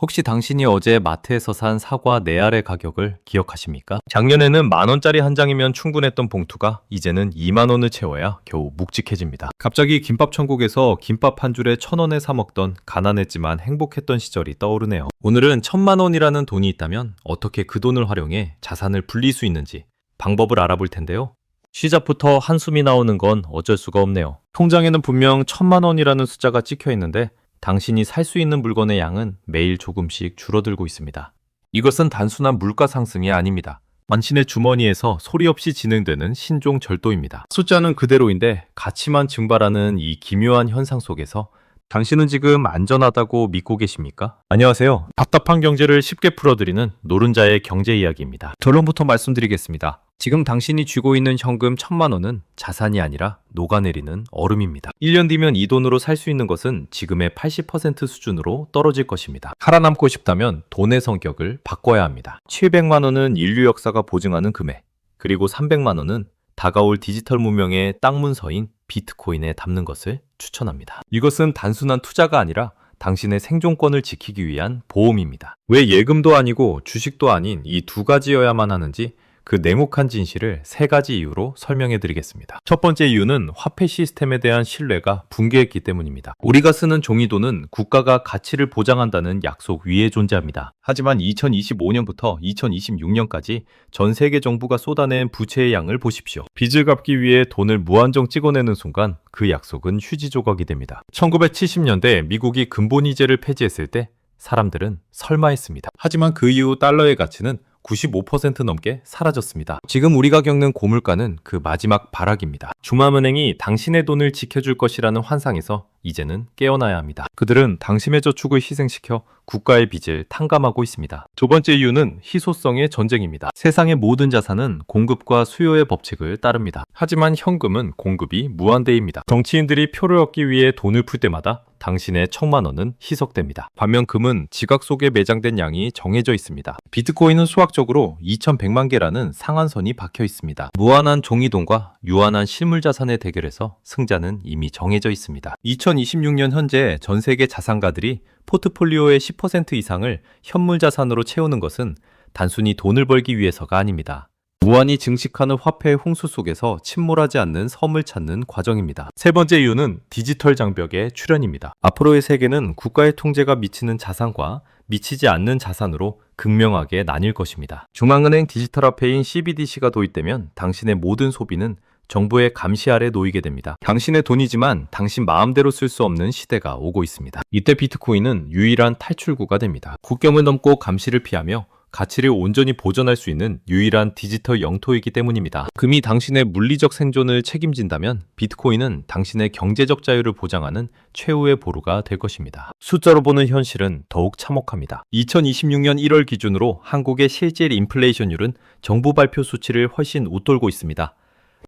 혹시 당신이 어제 마트에서 산 사과 4알의 가격을 기억하십니까? 작년에는 10,000원짜리 한 장이면 충분했던 봉투가 이제는 2만 원을 채워야 겨우 묵직해집니다. 갑자기 김밥 천국에서 김밥 한 줄에 1,000원에 사 먹던 가난했지만 행복했던 시절이 떠오르네요. 오늘은 1,000만 원이라는 돈이 있다면 어떻게 그 돈을 활용해 자산을 불릴 수 있는지 방법을 알아볼 텐데요. 시작부터 한숨이 나오는 건 어쩔 수가 없네요. 통장에는 분명 1,000만 원이라는 숫자가 찍혀 있는데 당신이 살 수 있는 물건의 양은 매일 조금씩 줄어들고 있습니다. 이것은 단순한 물가 상승이 아닙니다. 당신의 주머니에서 소리 없이 진행되는 신종 절도입니다. 숫자는 그대로인데 가치만 증발하는 이 기묘한 현상 속에서 당신은 지금 안전하다고 믿고 계십니까? 안녕하세요. 답답한 경제를 쉽게 풀어드리는 노른자의 경제 이야기입니다. 결론부터 말씀드리겠습니다. 지금 당신이 쥐고 있는 현금 1,000만 원은 자산이 아니라 녹아내리는 얼음입니다. 1년 뒤면 이 돈으로 살 수 있는 것은 지금의 80% 수준으로 떨어질 것입니다. 살아남고 싶다면 돈의 성격을 바꿔야 합니다. 700만 원은 인류 역사가 보증하는 금액, 그리고 300만 원은 다가올 디지털 문명의 땅 문서인 비트코인에 담는 것을 추천합니다. 이것은 단순한 투자가 아니라 당신의 생존권을 지키기 위한 보험입니다. 왜 예금도 아니고 주식도 아닌 이 두 가지여야만 하는지 그 냉혹한 진실을 3가지 이유로 설명해 드리겠습니다. 첫 번째 이유는 화폐 시스템에 대한 신뢰가 붕괴했기 때문입니다. 우리가 쓰는 종이돈은 국가가 가치를 보장한다는 약속 위에 존재합니다. 하지만 2025년부터 2026년까지 전 세계 정부가 쏟아낸 부채의 양을 보십시오. 빚을 갚기 위해 돈을 무한정 찍어내는 순간 그 약속은 휴지 조각이 됩니다. 1970년대 미국이 근본이자를 폐지했을 때 사람들은 설마 했습니다. 하지만 그 이후 달러의 가치는 95% 넘게 사라졌습니다. 지금 우리가 겪는 고물가는 그 마지막 발악입니다. 중앙은행이 당신의 돈을 지켜줄 것이라는 환상에서 이제는 깨어나야 합니다. 그들은 당신의 저축을 희생시켜 국가의 빚을 탕감하고 있습니다. 두 번째 이유는 희소성의 전쟁입니다. 세상의 모든 자산은 공급과 수요의 법칙을 따릅니다. 하지만 현금은 공급이 무한대입니다. 정치인들이 표를 얻기 위해 돈을 풀 때마다 당신의 1,000만 원은 희석됩니다. 반면 금은 지각 속에 매장된 양이 정해져 있습니다. 비트코인은 수학적으로 2,100만 개라는 상한선이 박혀 있습니다. 무한한 종이돈과 유한한 실물 자산의 대결에서 승자는 이미 정해져 있습니다. 2026년 현재 전 세계 자산가들이 포트폴리오의 10% 이상을 현물 자산으로 채우는 것은 단순히 돈을 벌기 위해서가 아닙니다. 무한히 증식하는 화폐의 홍수 속에서 침몰하지 않는 섬을 찾는 과정입니다. 세 번째 이유는 디지털 장벽의 출현입니다. 앞으로의 세계는 국가의 통제가 미치는 자산과 미치지 않는 자산으로 극명하게 나뉠 것입니다. 중앙은행 디지털 화폐인 CBDC가 도입되면 당신의 모든 소비는 정부의 감시 아래 놓이게 됩니다. 당신의 돈이지만 당신 마음대로 쓸 수 없는 시대가 오고 있습니다. 이때 비트코인은 유일한 탈출구가 됩니다. 국경을 넘고 감시를 피하며 가치를 온전히 보존할 수 있는 유일한 디지털 영토이기 때문입니다. 금이 당신의 물리적 생존을 책임진다면 비트코인은 당신의 경제적 자유를 보장하는 최후의 보루가 될 것입니다. 숫자로 보는 현실은 더욱 참혹합니다. 2026년 1월 기준으로 한국의 실질 인플레이션율은 정부 발표 수치를 훨씬 웃돌고 있습니다.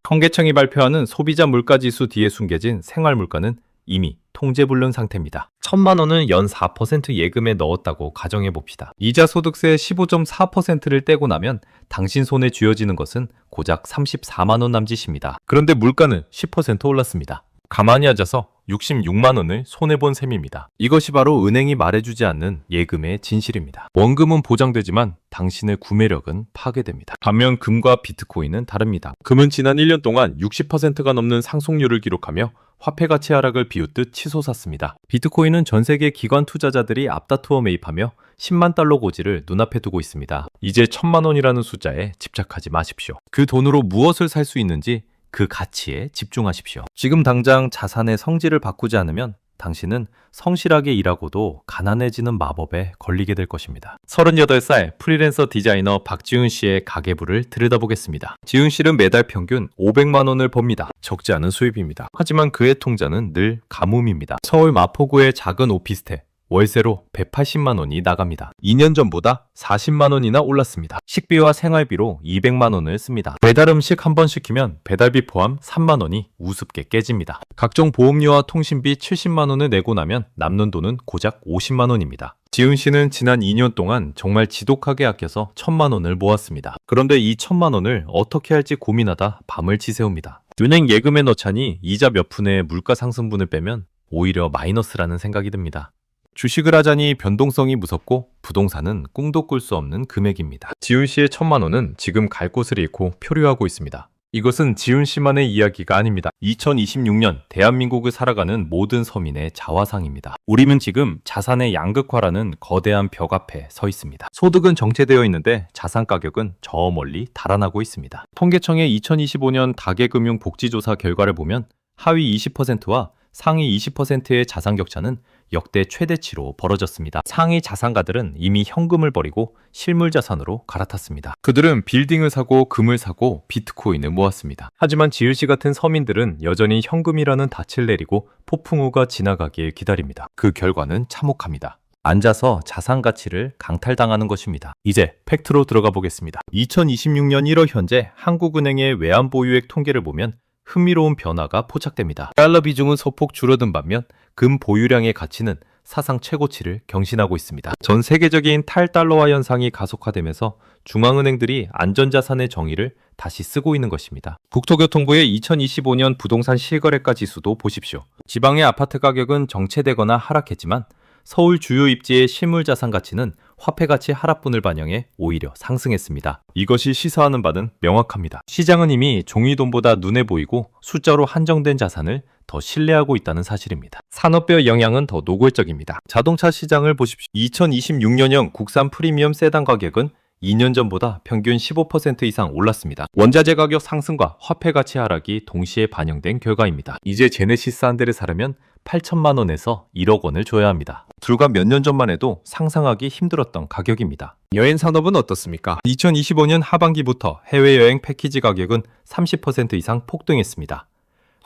통계청이 발표하는 소비자 물가지수 뒤에 숨겨진 생활물가는 이미 통제불능 상태입니다. 1,000만 원은 연 4% 예금에 넣었다고 가정해봅시다. 이자 소득세 15.4%를 떼고 나면 당신 손에 쥐어지는 것은 고작 34만 원 남짓입니다. 그런데 물가는 10% 올랐습니다. 가만히 앉아서 66만 원을 손해본 셈입니다. 이것이 바로 은행이 말해주지 않는 예금의 진실입니다. 원금은 보장되지만 당신의 구매력은 파괴됩니다. 반면 금과 비트코인은 다릅니다. 금은 지난 1년 동안 60%가 넘는 상승률을 기록하며 화폐 가치 하락을 비웃듯 치솟았습니다. 비트코인은 전 세계 기관 투자자들이 앞다투어 매입하며 10만 달러 고지를 눈앞에 두고 있습니다. 이제 1,000만 원이라는 숫자에 집착하지 마십시오. 그 돈으로 무엇을 살 수 있는지 그 가치에 집중하십시오. 지금 당장 자산의 성질을 바꾸지 않으면 당신은 성실하게 일하고도 가난해지는 마법에 걸리게 될 것입니다. 38살 프리랜서 디자이너 박지훈 씨의 가계부를 들여다보겠습니다. 지훈 씨는 매달 평균 500만 원을 법니다. 적지 않은 수입입니다. 하지만 그의 통장은 늘 가뭄입니다. 서울 마포구의 작은 오피스텔. 월세로 180만 원이 나갑니다. 2년 전보다 40만 원이나 올랐습니다. 식비와 생활비로 200만 원을 씁니다. 배달 음식 한 번 시키면 배달비 포함 3만 원이 우습게 깨집니다. 각종 보험료와 통신비 70만 원을 내고 나면 남는 돈은 고작 50만 원입니다. 지훈 씨는 지난 2년 동안 정말 지독하게 아껴서 1,000만 원을 모았습니다. 그런데 이 1,000만 원을 어떻게 할지 고민하다 밤을 지새웁니다. 은행 예금에 넣자니 이자 몇 푼의 물가 상승분을 빼면 오히려 마이너스라는 생각이 듭니다. 주식을 하자니 변동성이 무섭고 부동산은 꿈도 꿀 수 없는 금액입니다. 지훈 씨의 1,000만 원은 지금 갈 곳을 잃고 표류하고 있습니다. 이것은 지훈 씨만의 이야기가 아닙니다. 2026년 대한민국을 살아가는 모든 서민의 자화상입니다. 우리는 지금 자산의 양극화라는 거대한 벽 앞에 서 있습니다. 소득은 정체되어 있는데 자산 가격은 저 멀리 달아나고 있습니다. 통계청의 2025년 가계금융복지조사 결과를 보면 하위 20%와 상위 20%의 자산 격차는 역대 최대치로 벌어졌습니다. 상위 자산가들은 이미 현금을 버리고 실물 자산으로 갈아탔습니다. 그들은 빌딩을 사고 금을 사고 비트코인을 모았습니다. 하지만 지율 씨 같은 서민들은 여전히 현금이라는 닻을 내리고 폭풍우가 지나가길 기다립니다. 그 결과는 참혹합니다. 앉아서 자산 가치를 강탈당하는 것입니다. 이제 팩트로 들어가 보겠습니다. 2026년 1월 현재 한국은행의 외환보유액 통계를 보면 흥미로운 변화가 포착됩니다. 달러 비중은 소폭 줄어든 반면 금 보유량의 가치는 사상 최고치를 경신하고 있습니다. 전 세계적인 탈달러화 현상이 가속화되면서 중앙은행들이 안전자산의 정의를 다시 쓰고 있는 것입니다. 국토교통부의 2025년 부동산 실거래가 지수도 보십시오. 지방의 아파트 가격은 정체되거나 하락했지만 서울 주요 입지의 실물 자산 가치는 화폐 가치 하락분을 반영해 오히려 상승했습니다. 이것이 시사하는 바는 명확합니다. 시장은 이미 종이돈보다 눈에 보이고 숫자로 한정된 자산을 더 신뢰하고 있다는 사실입니다. 산업별 영향은 더 노골적입니다. 자동차 시장을 보십시오. 2026년형 국산 프리미엄 세단 가격은 2년 전보다 평균 15% 이상 올랐습니다. 원자재 가격 상승과 화폐 가치 하락이 동시에 반영된 결과입니다. 이제 제네시스 한 대를 사려면 8천만 원에서 1억 원을 줘야 합니다. 불과 몇 년 전만 해도 상상하기 힘들었던 가격입니다. 여행 산업은 어떻습니까? 2025년 하반기부터 해외여행 패키지 가격은 30% 이상 폭등했습니다.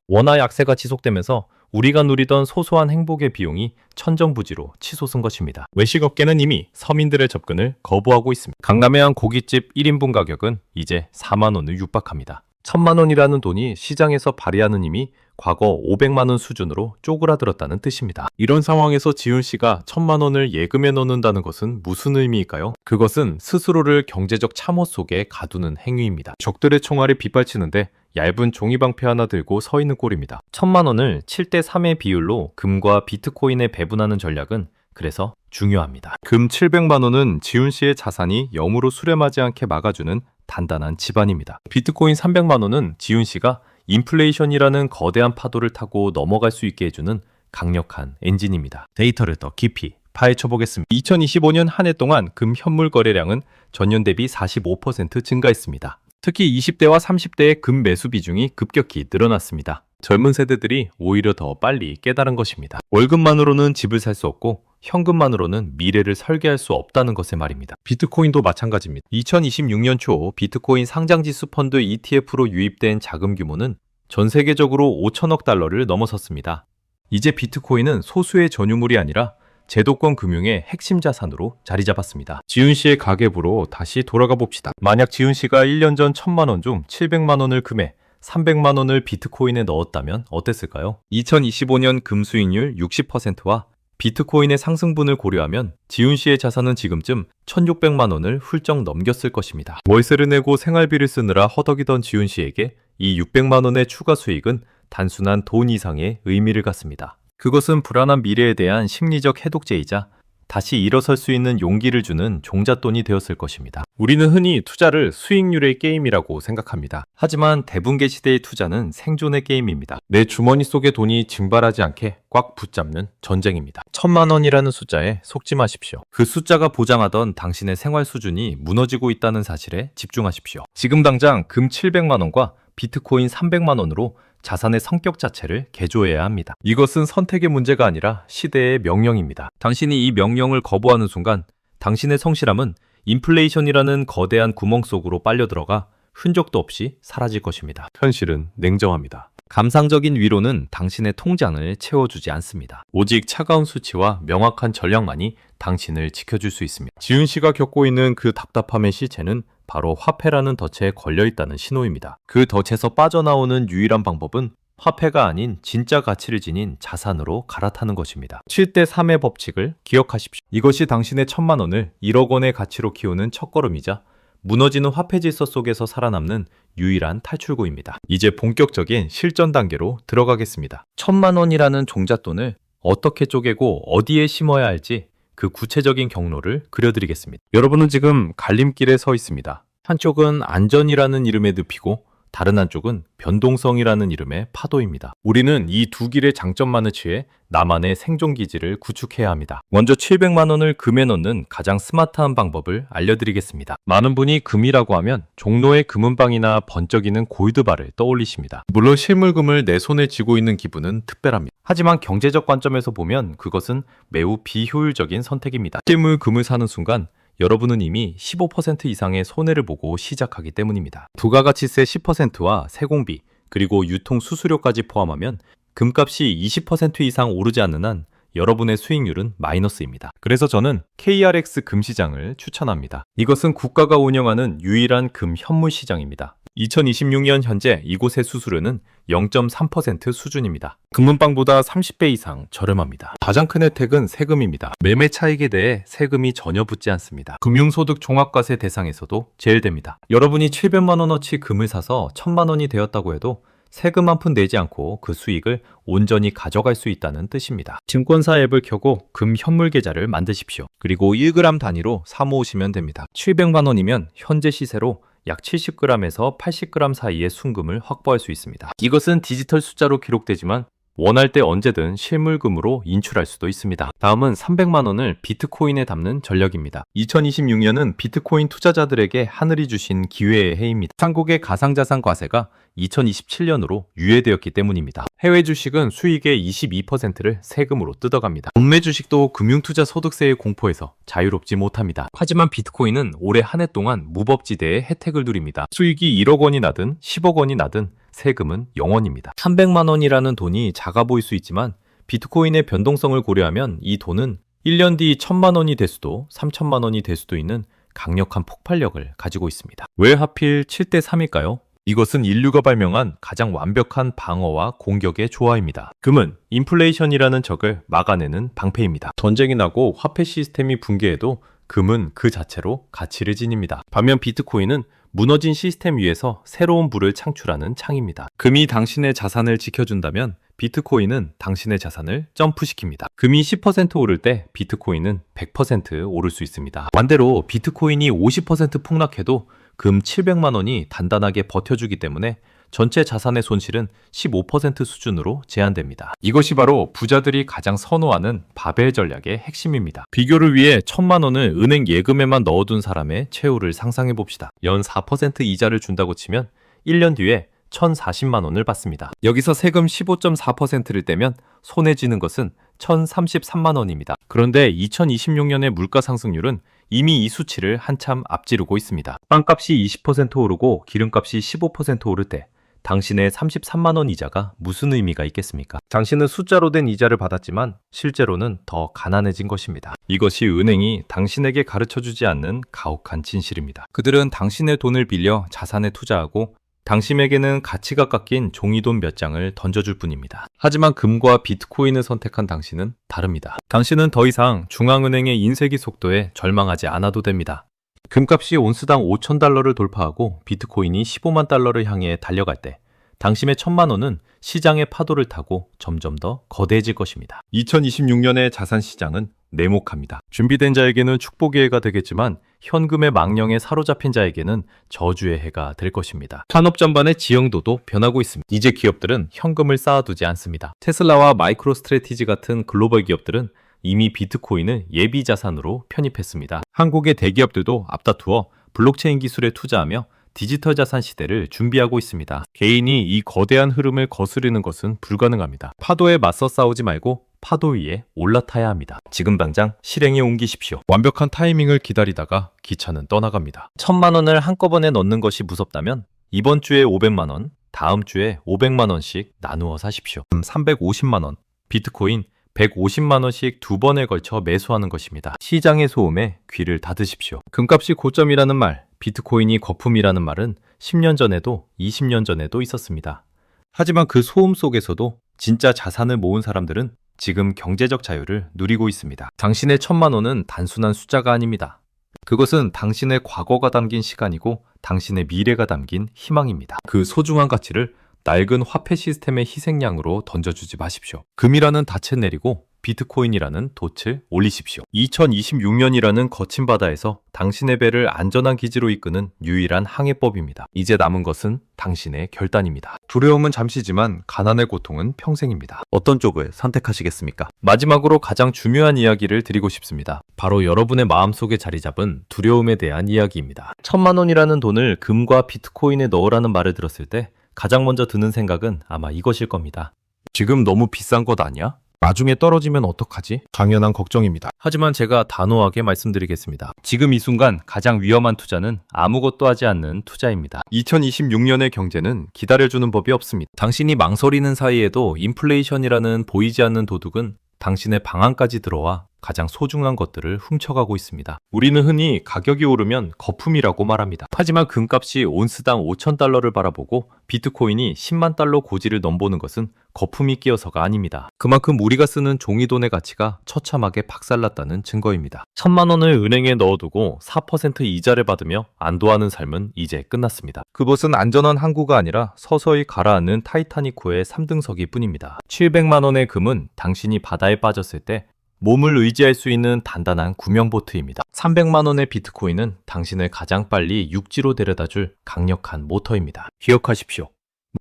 원화 약세가 지속되면서 우리가 누리던 소소한 행복의 비용이 천정부지로 치솟은 것입니다. 외식업계는 이미 서민들의 접근을 거부하고 있습니다. 강남의 한 고깃집 1인분 가격은 이제 4만 원을 육박합니다. 1,000만 원이라는 돈이 시장에서 발휘하는 힘이 과거 500만 원 수준으로 쪼그라들었다는 뜻입니다. 이런 상황에서 지훈 씨가 1,000만 원을 예금에 넣는다는 것은 무슨 의미일까요? 그것은 스스로를 경제적 참호 속에 가두는 행위입니다. 적들의 총알이 빗발치는데 얇은 종이방패 하나 들고 서 있는 꼴입니다. 1,000만 원을 7대3의 비율로 금과 비트코인에 배분하는 전략은 그래서 중요합니다. 금 700만 원은 지훈 씨의 자산이 영으로 수렴하지 않게 막아주는 단단한 지반입니다. 비트코인 300만 원은 지훈 씨가 인플레이션이라는 거대한 파도를 타고 넘어갈 수 있게 해주는 강력한 엔진입니다. 데이터를 더 깊이 파헤쳐 보겠습니다. 2025년 한 해 동안 금 현물 거래량은 전년 대비 45% 증가했습니다. 특히 20대와 30대의 금 매수 비중이 급격히 늘어났습니다. 젊은 세대들이 오히려 더 빨리 깨달은 것입니다. 월급만으로는 집을 살 수 없고 현금만으로는 미래를 설계할 수 없다는 것에 말입니다. 비트코인도 마찬가지입니다. 2026년 초 비트코인 상장지수 펀드 ETF로 유입된 자금 규모는 전 세계적으로 5천억 달러를 넘어섰습니다. 이제 비트코인은 소수의 전유물이 아니라 제도권 금융의 핵심 자산으로 자리 잡았습니다. 지훈 씨의 가계부로 다시 돌아가 봅시다. 만약 지훈 씨가 1년 전 1,000만 원 중 700만 원을 금에 300만 원을 비트코인에 넣었다면 어땠을까요? 2025년 금 수익률 60%와 비트코인의 상승분을 고려하면 지훈 씨의 자산은 지금쯤 1,600만 원을 훌쩍 넘겼을 것입니다. 월세를 내고 생활비를 쓰느라 허덕이던 지훈 씨에게 이 600만 원의 추가 수익은 단순한 돈 이상의 의미를 갖습니다. 그것은 불안한 미래에 대한 심리적 해독제이자 다시 일어설 수 있는 용기를 주는 종잣돈이 되었을 것입니다. 우리는 흔히 투자를 수익률의 게임이라고 생각합니다. 하지만 대붕괴 시대의 투자는 생존의 게임입니다. 내 주머니 속의 돈이 증발하지 않게 꽉 붙잡는 전쟁입니다. 1,000만 원이라는 숫자에 속지 마십시오. 그 숫자가 보장하던 당신의 생활 수준이 무너지고 있다는 사실에 집중하십시오. 지금 당장 금 700만 원과 비트코인 300만 원으로 자산의 성격 자체를 개조해야 합니다. 이것은 선택의 문제가 아니라 시대의 명령입니다. 당신이 이 명령을 거부하는 순간 당신의 성실함은 인플레이션이라는 거대한 구멍 속으로 빨려 들어가 흔적도 없이 사라질 것입니다. 현실은 냉정합니다. 감상적인 위로는 당신의 통장을 채워주지 않습니다. 오직 차가운 수치와 명확한 전략만이 당신을 지켜줄 수 있습니다. 지훈 씨가 겪고 있는 그 답답함의 시체는 바로 화폐라는 덫에 걸려있다는 신호입니다. 그 덫에서 빠져나오는 유일한 방법은 화폐가 아닌 진짜 가치를 지닌 자산으로 갈아타는 것입니다. 7대3의 법칙을 기억하십시오. 이것이 당신의 1,000만 원을 1억 원의 가치로 키우는 첫걸음이자 무너지는 화폐 질서 속에서 살아남는 유일한 탈출구입니다. 이제 본격적인 실전 단계로 들어가겠습니다. 1,000만 원이라는 종잣돈을 어떻게 쪼개고 어디에 심어야 할지 그 구체적인 경로를 그려드리겠습니다. 여러분은 지금 갈림길에 서 있습니다. 한쪽은 안전이라는 이름의 늪이고 다른 한쪽은 변동성이라는 이름의 파도입니다. 우리는 이 두 길의 장점만을 취해 나만의 생존 기지를 구축해야 합니다. 먼저 700만 원을 금에 넣는 가장 스마트한 방법을 알려드리겠습니다. 많은 분이 금이라고 하면 종로의 금은방이나 번쩍이는 골드바를 떠올리십니다. 물론 실물금을 내 손에 쥐고 있는 기분은 특별합니다. 하지만 경제적 관점에서 보면 그것은 매우 비효율적인 선택입니다. 실물금을 사는 순간 여러분은 이미 15% 이상의 손해를 보고 시작하기 때문입니다. 부가가치세 10%와 세공비, 그리고 유통 수수료까지 포함하면 금값이 20% 이상 오르지 않는 한 여러분의 수익률은 마이너스입니다. 그래서 저는 KRX 금시장을 추천합니다. 이것은 국가가 운영하는 유일한 금 현물 시장입니다. 2026년 현재 이곳의 수수료는 0.3% 수준입니다. 금은방보다 30배 이상 저렴합니다. 가장 큰 혜택은 세금입니다. 매매 차익에 대해 세금이 전혀 붙지 않습니다. 금융소득 종합과세 대상에서도 제일됩니다. 여러분이 700만 원어치 금을 사서 1000만 원이 되었다고 해도 세금 한 푼 내지 않고 그 수익을 온전히 가져갈 수 있다는 뜻입니다. 증권사 앱을 켜고 금 현물 계좌를 만드십시오. 그리고 1g 단위로 사모으시면 됩니다. 700만 원이면 현재 시세로 약 70g에서 80g 사이의 순금을 확보할 수 있습니다. 이것은 디지털 숫자로 기록되지만 원할 때 언제든 실물금으로 인출할 수도 있습니다. 다음은 300만 원을 비트코인에 담는 전략입니다. 2026년은 비트코인 투자자들에게 하늘이 주신 기회의 해입니다. 한국의 가상자산 과세가 2027년으로 유예되었기 때문입니다. 해외 주식은 수익의 22%를 세금으로 뜯어갑니다. 국내 주식도 금융투자 소득세의 공포에서 자유롭지 못합니다. 하지만 비트코인은 올해 한 해 동안 무법지대의 혜택을 누립니다. 수익이 1억 원이 나든 10억 원이 나든 세금은 0원입니다. 300만 원이라는 돈이 작아 보일 수 있지만 비트코인의 변동성을 고려하면 이 돈은 1년 뒤 1000만 원이 될 수도 3000만 원이 될 수도 있는 강력한 폭발력을 가지고 있습니다. 왜 하필 7대 3일까요? 이것은 인류가 발명한 가장 완벽한 방어와 공격의 조화입니다. 금은 인플레이션이라는 적을 막아내는 방패입니다. 전쟁이 나고 화폐 시스템이 붕괴해도 금은 그 자체로 가치를 지닙니다. 반면 비트코인은 무너진 시스템 위에서 새로운 부를 창출하는 창입니다. 금이 당신의 자산을 지켜준다면 비트코인은 당신의 자산을 점프시킵니다. 금이 10% 오를 때 비트코인은 100% 오를 수 있습니다. 반대로 비트코인이 50% 폭락해도 금 700만 원이 단단하게 버텨주기 때문에 전체 자산의 손실은 15% 수준으로 제한됩니다. 이것이 바로 부자들이 가장 선호하는 바벨 전략의 핵심입니다. 비교를 위해 1000만 원을 은행 예금에만 넣어둔 사람의 최후를 상상해 봅시다. 연 4% 이자를 준다고 치면 1년 뒤에 1040만 원을 받습니다. 여기서 세금 15.4%를 떼면 손해 지는 것은 1033만 원입니다. 그런데 2026년의 물가 상승률은 이미 이 수치를 한참 앞지르고 있습니다. 빵값이 20% 오르고 기름값이 15% 오를 때 당신의 33만 원 이자가 무슨 의미가 있겠습니까? 당신은 숫자로 된 이자를 받았지만 실제로는 더 가난해진 것입니다. 이것이 은행이 당신에게 가르쳐주지 않는 가혹한 진실입니다. 그들은 당신의 돈을 빌려 자산에 투자하고 당신에게는 가치가 깎인 종이돈 몇 장을 던져줄 뿐입니다. 하지만 금과 비트코인을 선택한 당신은 다릅니다. 당신은 더 이상 중앙은행의 인쇄기 속도에 절망하지 않아도 됩니다. 금값이 온스당 5,000달러를 돌파하고 비트코인이 15만 달러를 향해 달려갈 때 당신의 1000만 원은 시장의 파도를 타고 점점 더 거대해질 것입니다. 2026년의 자산 시장은 네모합니다. 준비된 자에게는 축복의 해가 되겠지만 현금의 망령에 사로잡힌 자에게는 저주의 해가 될 것입니다. 산업 전반의 지형도도 변하고 있습니다. 이제 기업들은 현금을 쌓아두지 않습니다. 테슬라와 마이크로 스트래티지 같은 글로벌 기업들은 이미 비트코인을 예비 자산으로 편입했습니다. 한국의 대기업들도 앞다투어 블록체인 기술에 투자하며 디지털 자산 시대를 준비하고 있습니다. 개인이 이 거대한 흐름을 거스르는 것은 불가능합니다. 파도에 맞서 싸우지 말고 파도 위에 올라타야 합니다. 지금 당장 실행에 옮기십시오. 완벽한 타이밍을 기다리다가 기차는 떠나갑니다. 1000만 원을 한꺼번에 넣는 것이 무섭다면 이번 주에 500만 원, 다음 주에 500만 원씩 나누어 사십시오. 350만 원, 비트코인 150만 원씩 두 번에 걸쳐 매수하는 것입니다. 시장의 소음에 귀를 닫으십시오. 금값이 고점이라는 말, 비트코인이 거품이라는 말은 10년 전에도 20년 전에도 있었습니다. 하지만 그 소음 속에서도 진짜 자산을 모은 사람들은 지금 경제적 자유를 누리고 있습니다. 당신의 1000만 원은 단순한 숫자가 아닙니다. 그것은 당신의 과거가 담긴 시간이고 당신의 미래가 담긴 희망입니다. 그 소중한 가치를 낡은 화폐 시스템의 희생양으로 던져주지 마십시오. 금이라는 닻을 내리고 비트코인이라는 돛을 올리십시오. 2026년이라는 거친 바다에서 당신의 배를 안전한 기지로 이끄는 유일한 항해법입니다. 이제 남은 것은 당신의 결단입니다. 두려움은 잠시지만 가난의 고통은 평생입니다. 어떤 쪽을 선택하시겠습니까? 마지막으로 가장 중요한 이야기를 드리고 싶습니다. 바로 여러분의 마음속에 자리 잡은 두려움에 대한 이야기입니다. 1,000만 원이라는 돈을 금과 비트코인에 넣으라는 말을 들었을 때 가장 먼저 드는 생각은 아마 이것일 겁니다. 지금 너무 비싼 것 아니야? 나중에 떨어지면 어떡하지? 당연한 걱정입니다. 하지만 제가 단호하게 말씀드리겠습니다. 지금 이 순간 가장 위험한 투자는 아무것도 하지 않는 투자입니다. 2026년의 경제는 기다려주는 법이 없습니다. 당신이 망설이는 사이에도 인플레이션이라는 보이지 않는 도둑은 당신의 방 안까지 들어와 가장 소중한 것들을 훔쳐가고 있습니다. 우리는 흔히 가격이 오르면 거품이라고 말합니다. 하지만 금값이 온스당 5,000달러를 바라보고 비트코인이 10만 달러 고지를 넘보는 것은 거품이 끼어서가 아닙니다. 그만큼 우리가 쓰는 종이돈의 가치가 처참하게 박살났다는 증거입니다. 1,000만 원을 은행에 넣어두고 4% 이자를 받으며 안도하는 삶은 이제 끝났습니다. 그것은 안전한 항구가 아니라 서서히 가라앉는 타이타닉호의 3등석이 뿐입니다. 700만 원의 금은 당신이 바다에 빠졌을 때 몸을 의지할 수 있는 단단한 구명보트입니다. 300만 원의 비트코인은 당신을 가장 빨리 육지로 데려다줄 강력한 모터입니다. 기억하십시오.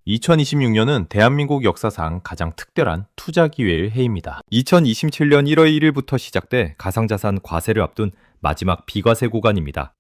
2026년은 대한민국 역사상 가장 특별한 투자 기회의 해입니다. 2027년 1월 1일부터 시작돼 가상자산 과세를 앞둔 마지막 비과세 구간입니다.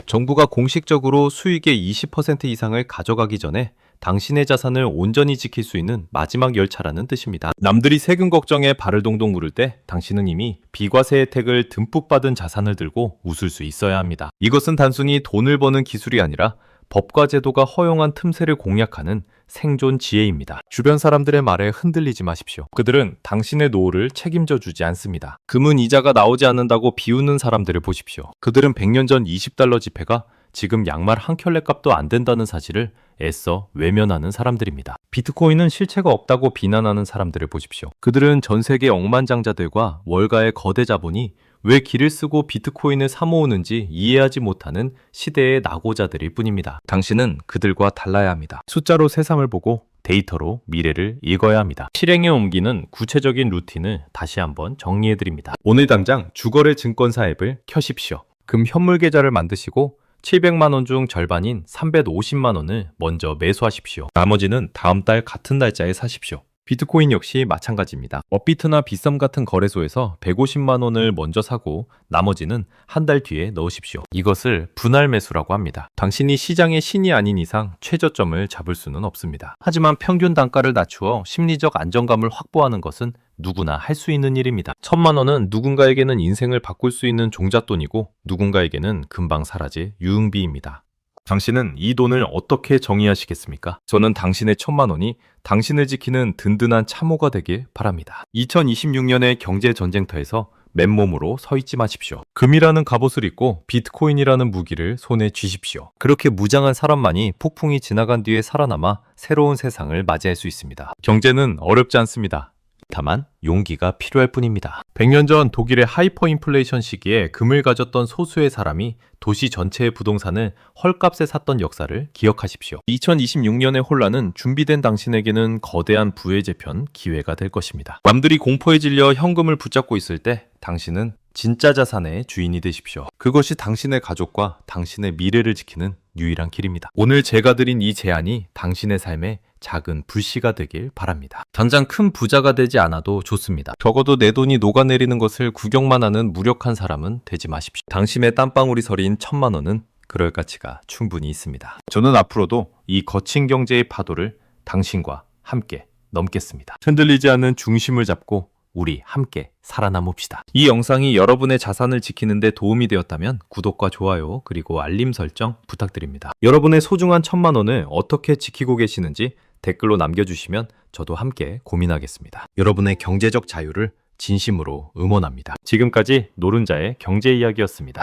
정부가 공식적으로 수익의 20% 이상을 가져가기 전에 당신의 자산을 온전히 지킬 수 있는 마지막 열차라는 뜻입니다. 남들이 세금 걱정에 발을 동동 구를 때 당신은 이미 비과세 혜택을 듬뿍 받은 자산을 들고 웃을 수 있어야 합니다. 이것은 단순히 돈을 버는 기술이 아니라 법과 제도가 허용한 틈새를 공략하는 생존 지혜입니다. 주변 사람들의 말에 흔들리지 마십시오. 그들은 당신의 노후를 책임져 주지 않습니다. 금은 이자가 나오지 않는다고 비웃는 사람들을 보십시오. 그들은 100년 전 20달러 지폐가 지금 양말 한 켤레 값도 안 된다는 사실을 애써 외면하는 사람들입니다. 비트코인은 실체가 없다고 비난하는 사람들을 보십시오. 그들은 전 세계 억만장자들과 월가의 거대 자본이 왜 길을 쓰고 비트코인을 사모으는지 이해하지 못하는 시대의 낙오자들일 뿐입니다. 당신은 그들과 달라야 합니다. 숫자로 세상을 보고 데이터로 미래를 읽어야 합니다. 실행에 옮기는 구체적인 루틴을 다시 한번 정리해드립니다. 오늘 당장 주거래 증권사 앱을 켜십시오. 금 현물 계좌를 만드시고 700만 원 중 절반인 350만 원을 먼저 매수하십시오. 나머지는 다음 달 같은 날짜에 사십시오. 비트코인 역시 마찬가지입니다. 업비트나 빗썸 같은 거래소에서 150만 원을 먼저 사고 나머지는 한 달 뒤에 넣으십시오. 이것을 분할 매수라고 합니다. 당신이 시장의 신이 아닌 이상 최저점을 잡을 수는 없습니다. 하지만 평균 단가를 낮추어 심리적 안정감을 확보하는 것은 누구나 할 수 있는 일입니다. 1,000만 원은 누군가에게는 인생을 바꿀 수 있는 종잣돈이고 누군가에게는 금방 사라질 유흥비입니다. 당신은 이 돈을 어떻게 정의하시겠습니까? 저는 당신의 1,000만 원이 당신을 지키는 든든한 참호가 되길 바랍니다. 2026년의 경제 전쟁터에서 맨몸으로 서 있지 마십시오. 금이라는 갑옷을 입고 비트코인이라는 무기를 손에 쥐십시오. 그렇게 무장한 사람만이 폭풍이 지나간 뒤에 살아남아 새로운 세상을 맞이할 수 있습니다. 경제는 어렵지 않습니다. 다만 용기가 필요할 뿐입니다. 100년 전 독일의 하이퍼 인플레이션 시기에 금을 가졌던 소수의 사람이 도시 전체의 부동산을 헐값에 샀던 역사를 기억하십시오. 2026년의 혼란은 준비된 당신에게는 거대한 부의 재편 기회가 될 것입니다. 남들이 공포에 질려 현금을 붙잡고 있을 때 당신은 진짜 자산의 주인이 되십시오. 그것이 당신의 가족과 당신의 미래를 지키는 유일한 길입니다. 오늘 제가 드린 이 제안이 당신의 삶에 작은 불씨가 되길 바랍니다. 당장 큰 부자가 되지 않아도 좋습니다. 적어도 내 돈이 녹아내리는 것을 구경만 하는 무력한 사람은 되지 마십시오. 당신의 땀방울이 서린 1,000만 원은 그럴 가치가 충분히 있습니다. 저는 앞으로도 이 거친 경제의 파도를 당신과 함께 넘겠습니다. 흔들리지 않는 중심을 잡고 우리 함께 살아남읍시다. 이 영상이 여러분의 자산을 지키는 데 도움이 되었다면 구독과 좋아요 그리고 알림 설정 부탁드립니다. 여러분의 소중한 1,000만 원을 어떻게 지키고 계시는지 댓글로 남겨주시면 저도 함께 고민하겠습니다. 여러분의 경제적 자유를 진심으로 응원합니다. 지금까지 노른자의 경제 이야기였습니다.